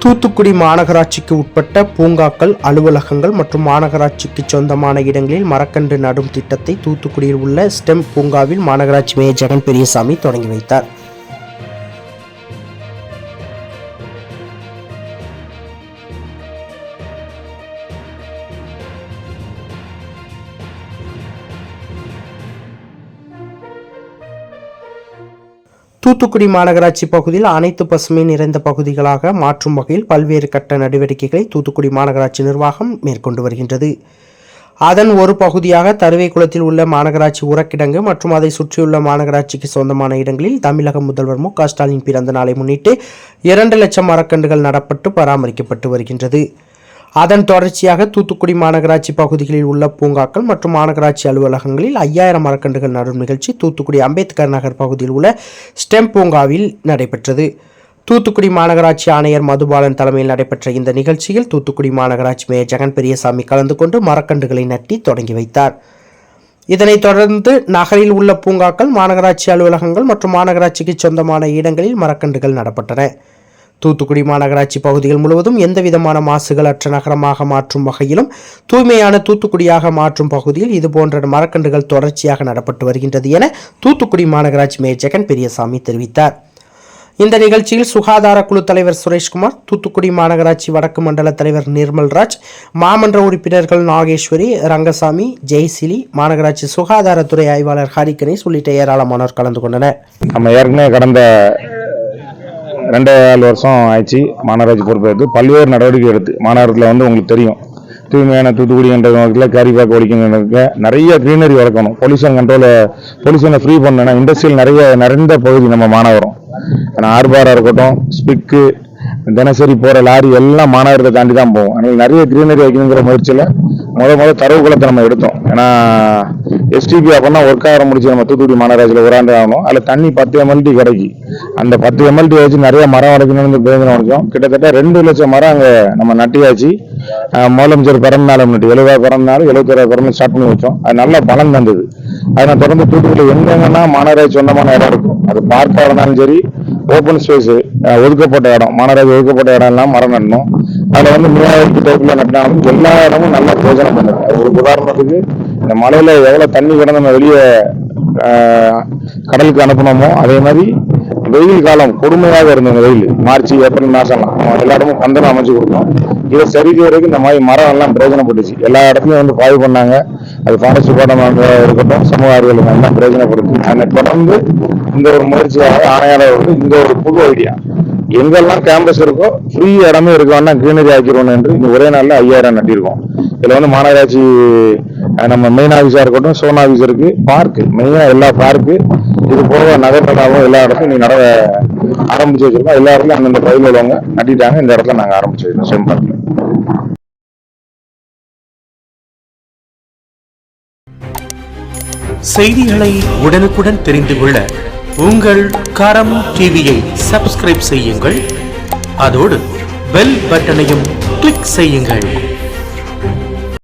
தூத்துக்குடி மாநகராட்சிக்கு உட்பட்ட பூங்காக்கள், அலுவலகங்கள் மற்றும் மாநகராட்சிக்கு சொந்தமான இடங்களில் மரக்கன்று நடும் திட்டத்தை தூத்துக்குடியில் உள்ள ஸ்டெம் பூங்காவில் மாநகராட்சி மேயர் ஜெகன் பெரியசாமி தொடங்கி வைத்தார். தூத்துக்குடி மாநகராட்சி பகுதியில் அனைத்து பசுமை நிறைந்த பகுதிகளாக மாற்றும் வகையில் பல்வேறு கட்ட நடவடிக்கைகளை தூத்துக்குடி மாநகராட்சி நிர்வாகம் மேற்கொண்டு வருகின்றது. அதன் ஒரு பகுதியாக தருவைக்குளத்தில் உள்ள மாநகராட்சி உரக்கிடங்கு மற்றும் அதை சுற்றியுள்ள மாநகராட்சிக்கு சொந்தமான இடங்களில் தமிழக முதல்வர் மு க ஸ்டாலின் பிறந்த நாளை முன்னிட்டு 2 லட்சம் மரக்கன்றுகள் நடப்பட்டு பராமரிக்கப்பட்டு வருகின்றது. அதன் தொடர்ச்சியாக தூத்துக்குடி மாநகராட்சி பகுதிகளில் உள்ள பூங்காக்கள் மற்றும் மாநகராட்சி அலுவலகங்களில் 5000 மரக்கன்றுகள் நடும் நிகழ்ச்சி தூத்துக்குடி அம்பேத்கர் நகர் பகுதியில் உள்ள ஸ்டெம் பூங்காவில் நடைபெற்றது. தூத்துக்குடி மாநகராட்சி ஆணையர் மதுபாலன் தலைமையில் நடைபெற்ற இந்த நிகழ்ச்சியில் தூத்துக்குடி மாநகராட்சி மேயர் ஜெகன் பெரியசாமி கலந்து கொண்டு மரக்கன்றுகளை நட்டி தொடங்கி வைத்தார். இதனைத் தொடர்ந்து நகரில் உள்ள பூங்காக்கள், மாநகராட்சி அலுவலகங்கள் மற்றும் மாநகராட்சிக்கு சொந்தமான இடங்களில் மரக்கன்றுகள் நடப்பட்டன. தூத்துக்குடி மாநகராட்சி பகுதிகள் முழுவதும் எந்தவிதமான மாசுகள் அற்ற நகரமாக மாற்றும் வகையிலும் தூய்மையான தூத்துக்குடியாக மாற்றும் பகுதியில் இதுபோன்ற மரக்கன்றுகள் தொடர்ச்சியாக நடப்பட்டு வருகின்றது என தூத்துக்குடி மாநகராட்சி மேயர் ஜெகன் பெரியசாமி தெரிவித்தார். இந்த நிகழ்ச்சியில் சுகாதார குழு தலைவர் சுரேஷ்குமார், தூத்துக்குடி மாநகராட்சி வடக்கு மண்டல தலைவர் நிர்மல்ராஜ், மாமன்ற உறுப்பினர்கள் நாகேஸ்வரி, ரங்கசாமி, ஜெய்சிலி, மாநகராட்சி சுகாதாரத்துறை ஆய்வாளர் ஹரி கணேஷ் உள்ளிட்ட ஏராளமானோர் கலந்து கொண்டனர். நம்ம ஏற்கனவே கடந்த 2 வருஷம் ஆயிடுச்சு மாநகராட்சி பொறுப்பேற்று பல்வேறு நடவடிக்கை எடுத்து மாநகரத்தில் உங்களுக்கு தெரியும், தூய்மையான தூத்துக்குடி என்ற நோக்கில் கேரி பேக் ஒழிக்கணுங்க, நிறைய க்ரீனரி வளர்க்கணும், பொல்யூஷனை ஃப்ரீ பண்ணணும். இண்டஸ்ட்ரியல் நிறைந்த பகுதி நம்ம மாநகரம். ஆர்பாரா இருக்கட்டும், ஸ்பிக்கு, தினசரி போகிற லாரி எல்லாம் மாநகரத்தை தாண்டி தான் போகும். அதனால் நிறைய க்ரீனரி வைக்கணுங்கிற முயற்சியில் முதல் தரவுகளத்தை நம்ம எடுத்தோம். ஏன்னா எஸ்டிபி அப்போ ஒர்க் ஆக முடிச்சு நம்ம தூத்துக்குடி மாநகராட்சியில் ஒரு ஆண்டு ஆகணும். அதில் தண்ணி 10 MLT கிடைக்கி அந்த 10 MLT வச்சு நிறைய மரம் வளர்க்கணும்னு பிரயோஜனம் வச்சோம். கிட்டத்தட்ட 2 லட்சம் மரம் அங்கே நம்ம நட்டியாச்சு. முதலமைச்சர் பிறந்த நாள் முன்னாடி 70 பிறந்த நாள் 71 பிறந்த ஸ்டார்ட் பண்ணி வச்சோம். அது நல்ல பலன் தந்தது. அதை தொடர்ந்து தூத்துக்குடியில் எங்கெங்கன்னா மாநகராட்சி சொந்தமான இடம் இருக்கும், அது பார்க்காக இருந்தாலும் சரி, ஓப்பன் ஸ்பேஸ் ஒதுக்கப்பட்ட இடம், மாநகராட்சி ஒதுக்கப்பட்ட இடம் எல்லாம் மரம் நடணும். அதில் மீனவருக்கு டைப்ல நட்டினாலும் எல்லா இடமும் நல்ல பிரயோஜனம் பண்ணுது. அது ஒரு உதாரணத்துக்கு இந்த மலையில எவ்வளவு தண்ணி கிடந்து நம்ம வெளியே கடலுக்கு அனுப்பினோமோ அதே மாதிரி வெயில் காலம் கொடுமையாக இருந்தது. வெயில் மார்ச், ஏப்ரல் மாசம்லாம் எல்லா இடமும் பந்தலம் அமைச்சு கொடுத்தோம். இதை சரி செய்யறதுக்கு இந்த மாதிரி மரம் எல்லாம் பிரயோஜனப்பட்டுச்சு. எல்லா இடத்துலையும் பாய்வு பண்ணாங்க. அது ஃபாரஸ்ட் டிபார்ட்மெண்ட் இருக்கட்டும், சமூக அறிவியல் எல்லாம் பிரயோஜனப்படுது. அதை தொடர்ந்து இந்த ஒரு முயற்சியாக ஆணையாளர் இந்த ஒரு புது ஐடியா, எங்கெல்லாம் கேம்பஸ் இருக்கோ ஃப்ரீ இடமே இருக்கோம்னா கிரீனரி ஆக்கிடுவோம் என்று இந்த ஒரே நாள்ல 5000 நட்டிருக்கோம். இதுல மாநகராட்சி நம்ம மெயின் ஆஃபீஸா இருக்கட்டும், சோன் ஆஃபீஸ் இருக்கு, பார்க்கு, மெயினா எல்லா பார்க்கு, இது போக நகர் நடாவும் எல்லா இடத்துலையும் நீ நட ஆரம்பிச்சு வச்சிருக்கோம். எல்லா இடத்துலையும் அந்தந்த பகுதியில் உள்ளவங்க நட்டிட்டாங்க. இந்த இடத்துல நாங்க ஆரம்பிச்சு வச்சிருக்கோம் சேம் பார்க்ல. செய்திகளை உடனுக்குடன் தெரிந்து கொள்ள உங்கள் கரம் டிவியை சப்ஸ்கிரைப் செய்யுங்கள். அதோடு பெல் பட்டனையும் கிளிக் செய்யுங்கள்.